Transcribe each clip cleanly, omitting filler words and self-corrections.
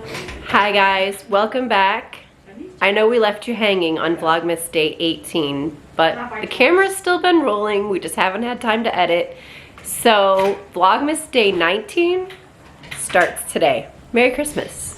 Hi guys, welcome back. I know we left you hanging on Vlogmas day 18, but the camera's still been rolling. We just haven't had time to edit. So Vlogmas day 19 starts today. Merry Christmas.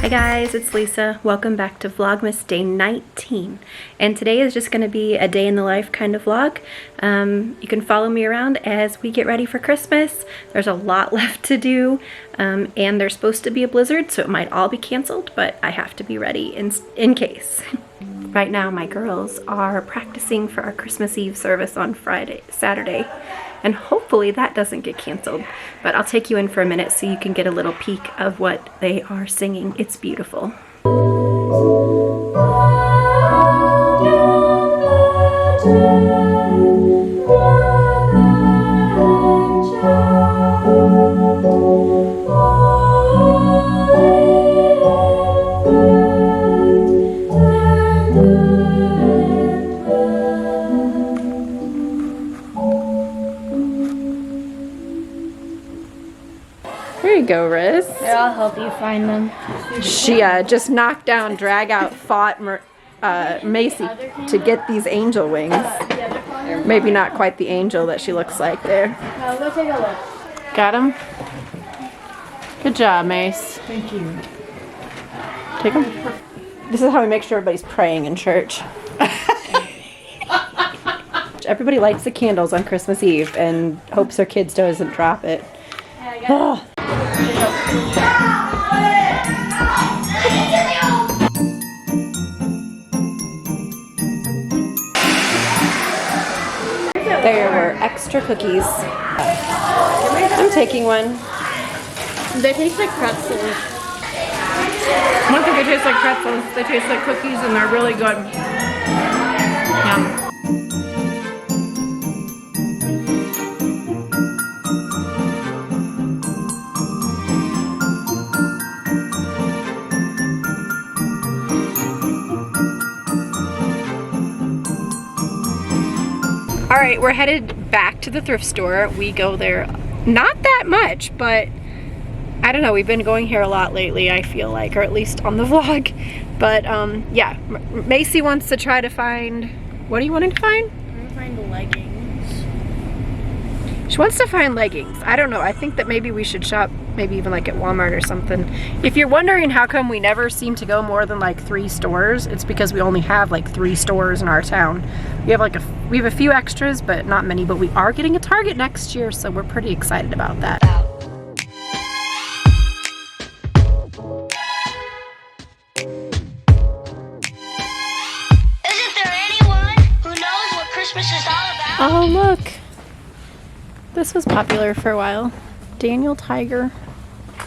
Hi guys, it's Lisa. Welcome back to Vlogmas day 19. And today is just going to be a day in the life kind of vlog. You can follow me around as we get ready for Christmas. There's a lot left to do, and there's supposed to be a blizzard, so it might all be canceled, but I have to be ready in case. Right now my girls are practicing for our Christmas Eve service on Saturday. And hopefully that doesn't get canceled. But I'll take you in for a minute so you can get a little peek of what they are singing. It's beautiful. There you go, Riz. Here, I'll help you find them. She just knocked down, fought Macy to get these angel wings. Maybe not quite the angel that she looks like there. Now go take a look. Got him? Good job, Mace. Thank you. Take them. This is how we make sure everybody's praying in church. Everybody lights the candles on Christmas Eve and hopes their kids doesn't drop it. Oh. There were extra cookies. I'm taking one. They taste like pretzels. I don't think they taste like pretzels. They taste like cookies and they're really good. Yum. Alright, we're headed back to the thrift store. We go there not that much, but I don't know, we've been going here a lot lately, I feel like, or at least on the vlog. But yeah, Macy wants to try to find, what are you wanting to find? I'm gonna find leggings. She wants to find leggings. I don't know, I think that maybe we should shop, maybe even like at Walmart or something. If you're wondering how come we never seem to go more than like 3 stores, it's because we only have like 3 stores in our town. We have a few extras, but not many, but we are getting a Target next year, so we're pretty excited about that. Isn't there anyone who knows what Christmas is all about? Oh look, this was popular for a while. Daniel Tiger.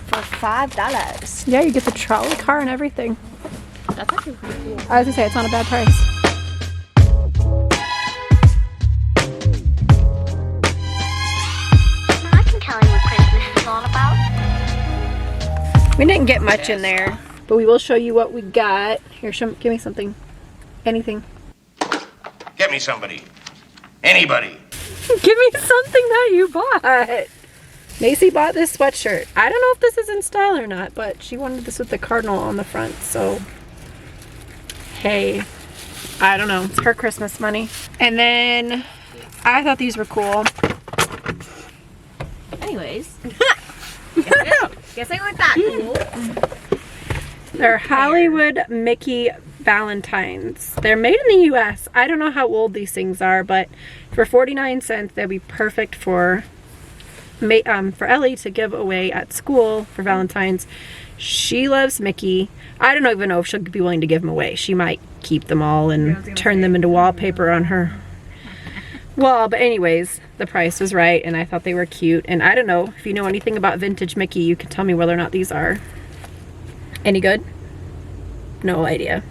For $5. Yeah, you get the trolley car and everything. That's actually pretty cool. I was gonna say, it's not a bad price. I can tell you what Christmas is all about. We didn't get much in there, but we will show you what we got. Here, give me something. Anything. Get me somebody. Anybody. Give me something that you bought. Macy bought this sweatshirt. I don't know if this is in style or not, but she wanted this with the cardinal on the front, so hey, I don't know. It's her Christmas money. And then I thought these were cool. Anyways. Guess I went that cool. They're Hollywood Mickey Valentines. They're made in the US. I don't know how old these things are, but for 49 cents, they'd be perfect for Ellie to give away at school for Valentine's. She loves Mickey. I don't even know if she'll be willing to give them away. She might keep them all and turn them into wallpaper on her wall. But anyways, the price was right and I thought they were cute. And I don't know, if you know anything about vintage Mickey, you can tell me whether or not these are any good. No idea.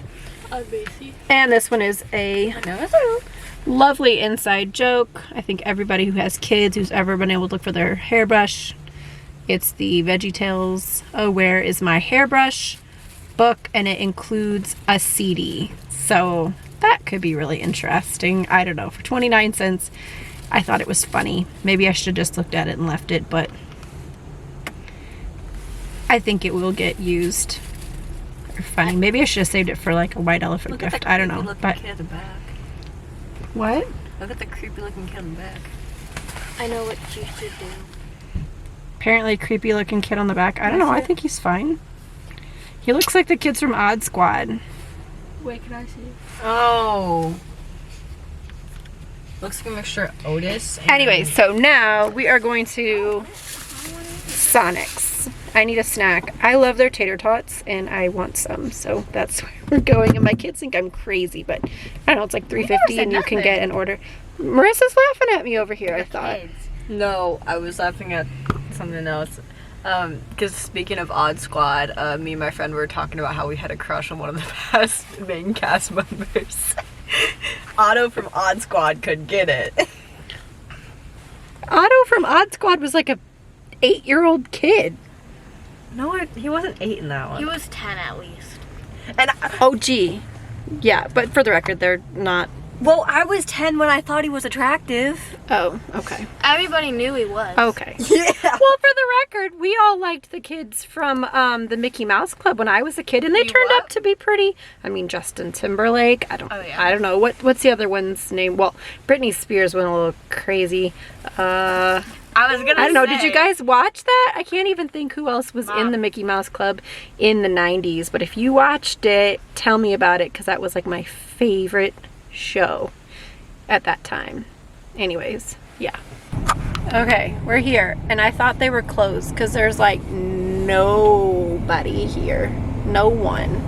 Macy. And this one is a lovely inside joke. I think everybody who has kids who's ever been able to look for their hairbrush. It's the VeggieTales Oh Where Is My Hairbrush book, and it includes a CD. So that could be really interesting. I don't know. For 29 cents, I thought it was funny. Maybe I should have just looked at it and left it, but I think it will get used. Or funny. Maybe I should have saved it for like a white elephant gift. I don't know. But kid at the back. what? Look at the creepy looking kid in the back. I know what you should do. Apparently creepy looking kid on the back. I don't know. I think he's fine. He looks like the kids from Odd Squad. Wait, can I see? Oh. Looks like a mixture of Otis. Anyway, so now we are going to Sonic's. I need a snack. I love their tater tots and I want some, so that's where we're going. And my kids think I'm crazy, but I don't know, it's like $3.50 and you can get an order. Marissa's laughing at me over here, I thought. No, I was laughing at something else. Because speaking of Odd Squad, me and my friend were talking about how we had a crush on one of the past main cast members. Otto from Odd Squad could get it. Otto from Odd Squad was like a 8-year-old kid. No, he wasn't 8 in that one. He was 10 at least. And Oh, gee. Yeah, but for the record, they're not. well, I was 10 when I thought he was attractive. Oh, okay. Everybody knew he was. Okay. Yeah. Well, for the record, we all liked the kids from the Mickey Mouse Club when I was a kid, and they turned up to be pretty. I mean, Justin Timberlake. I don't know what's the other one's name. Well, Britney Spears went a little crazy. I was gonna I don't know. Did you guys watch that? I can't even think who else was in the Mickey Mouse Club in the 90s. But if you watched it, tell me about it, because that was like my favorite show at that time. Anyways, yeah. Okay, we're here, and I thought they were closed because there's like nobody here. No one.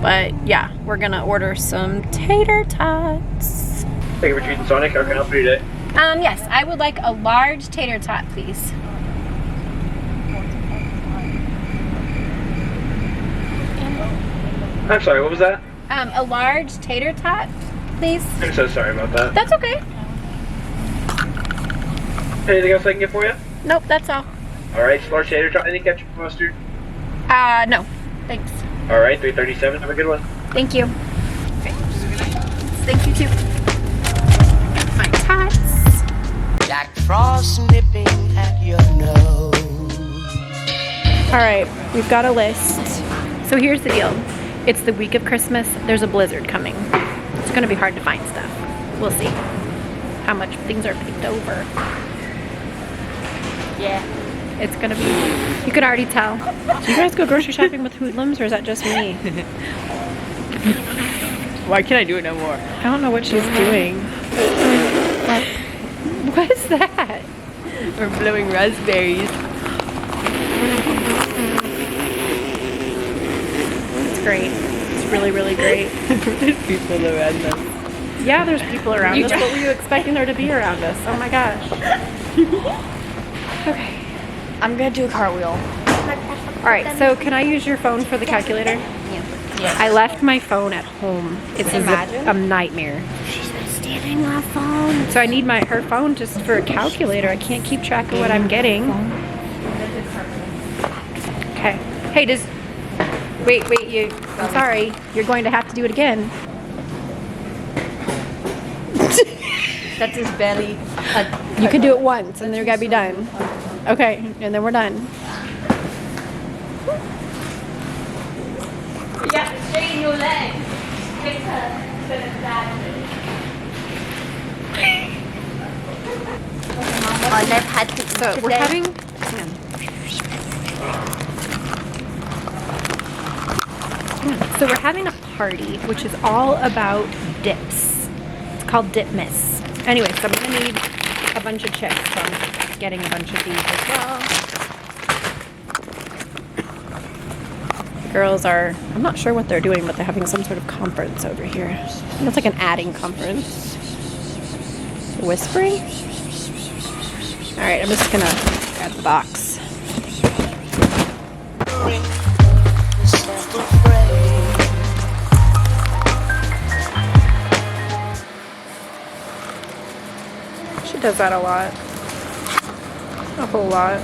But yeah, we're gonna order some tater tots. Thank you for choosing Sonic. How can I help you today? Yes, I would like a large tater tot, please. I'm sorry, what was that? A large tater tot, please. I'm so sorry about that. That's okay. Anything else I can get for you? Nope, that's all. Alright, large tater tot. Any ketchup or mustard? No, thanks. Alright, $3.37. Have a good one. Thank you. Thank you too. My tots. Jack Frost nipping at your nose. All right, we've got a list. So here's the deal. It's the week of Christmas. There's a blizzard coming. It's gonna be hard to find stuff. We'll see how much things are picked over. Yeah, it's gonna be, you can already tell. Do you guys go grocery shopping with hoodlums, or is that just me? Why can't I do it no more? I don't know what she's doing. What is that? We're blowing raspberries. It's great. It's really, really great. There's people around us. Yeah, there's people around us. What were you expecting there to be around us? Oh my gosh. Okay. I'm gonna do a cartwheel. Alright, so can I use your phone for the calculator? Yeah. I left my phone at home. It's a nightmare. She's been stealing my phone. So I need her phone just for a calculator. I can't keep track of what I'm getting. Okay. Hey, wait, I'm sorry. You're going to have to do it again. That's his belly. You can do it once and then you gotta be done. Okay, and then we're done. Yeah, straighten your legs. I've had to So we're having. So we're having a party, which is all about dips. It's called Dipmas. Anyway, so I'm gonna need a bunch of chips. So I'm getting a bunch of these as well. The girls are, I'm not sure what they're doing, but they're having some sort of conference over here. It's like an adding conference. Whispering? Alright, I'm just gonna grab the box. does that a lot. A whole lot.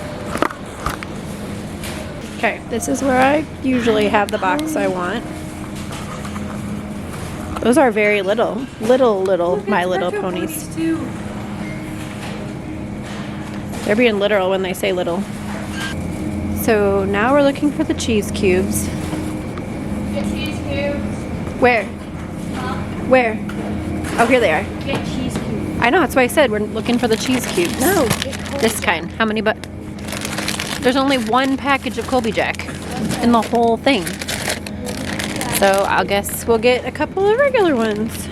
Okay, this is where I usually have the box I want. Those are very little. Little My Little Ponies. They're being literal when they say little. So now we're looking for the cheese cubes. Get cheese cubes. Where? Where? Oh, here they are. Get cheese cubes. I know, that's why I said we're looking for the cheese cubes. No. This kind. How many there's only one package of Colby Jack in the whole thing. So I guess we'll get a couple of regular ones.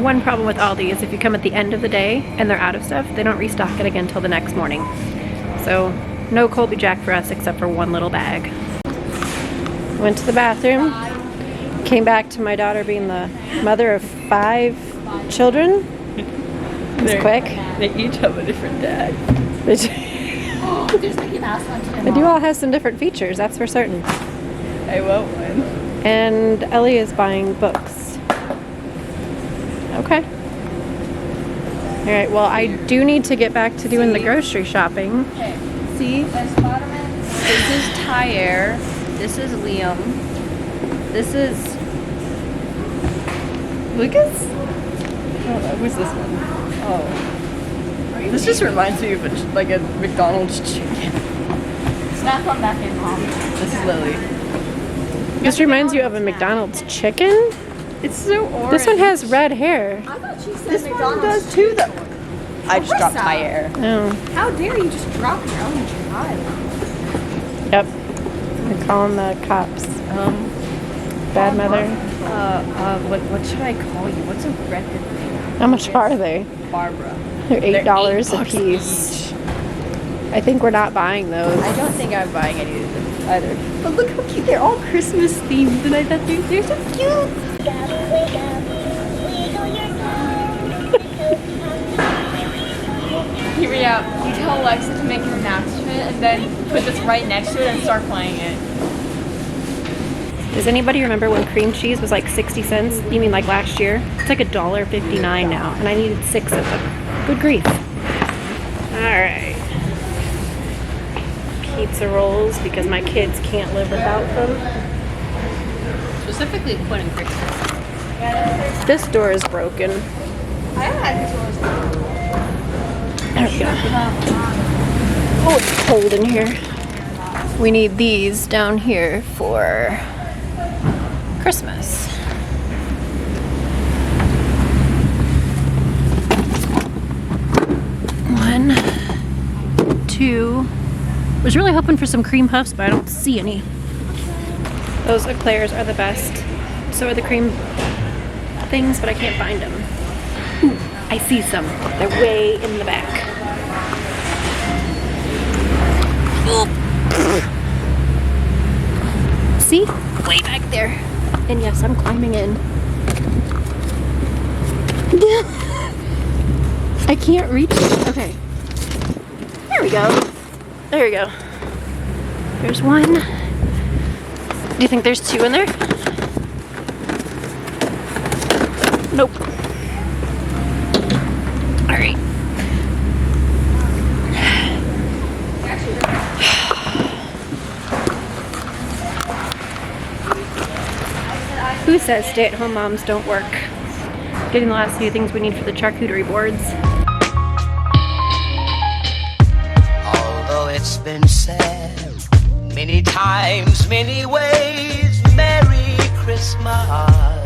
One problem with Aldi is if you come at the end of the day and they're out of stuff, they don't restock it again until the next morning. So no Colby Jack for us except for one little bag. Went to the bathroom. Came back to my daughter being the mother of 5 children. It was quick. They each have a different dad. They do all have some different features, that's for certain. I want one. And Ellie is buying books. Okay. Alright, well I do need to get back to doing the grocery shopping. Okay. See? This is Tyre. This is Liam. This is Lucas? Oh, who's this one? Oh. This just reminds me of like a McDonald's chicken. Snap one back in, Mom. This is Lily. This reminds you of a McDonald's chicken? It's so orange. This one has red hair. I thought she said This McDonald's. one does too, though. I just dropped Marissa. Tyre. Oh. How dare you just drop your own child? Yep. We're calling the cops. Bad mother. What should I call you? What's a record name? How much are they? Barbara. They're $8 $8 a piece. I think we're not buying those. I don't think I'm buying any of them either. But look how cute. They're all Christmas themed, and I thought they're so cute. Hear me out. You tell Alexa to make an announcement and then put this right next to it and start playing it. Does anybody remember when cream cheese was like 60 cents? You mean like last year? It's like $1.59 now, and I needed 6 of them. Good grief. Alright. Pizza rolls, because my kids can't live without them. Specifically Quinn and Christmas. This door is broken. I haven't had this one. There we go. Oh, it's cold in here. We need these down here for Christmas. One, two. I was really hoping for some cream puffs, but I don't see any. Those eclairs are the best. So are the cream things, but I can't find them. Ooh, I see some. They're way in the back. See? Way back there. And yes, I'm climbing in. I can't reach it. Okay. There we go. There we go. There's one. Do you think there's 2 in there? Nope. Alright. Who says stay-at-home moms don't work? Getting the last few things we need for the charcuterie boards. Although it's been said many times, many ways, Merry Christmas.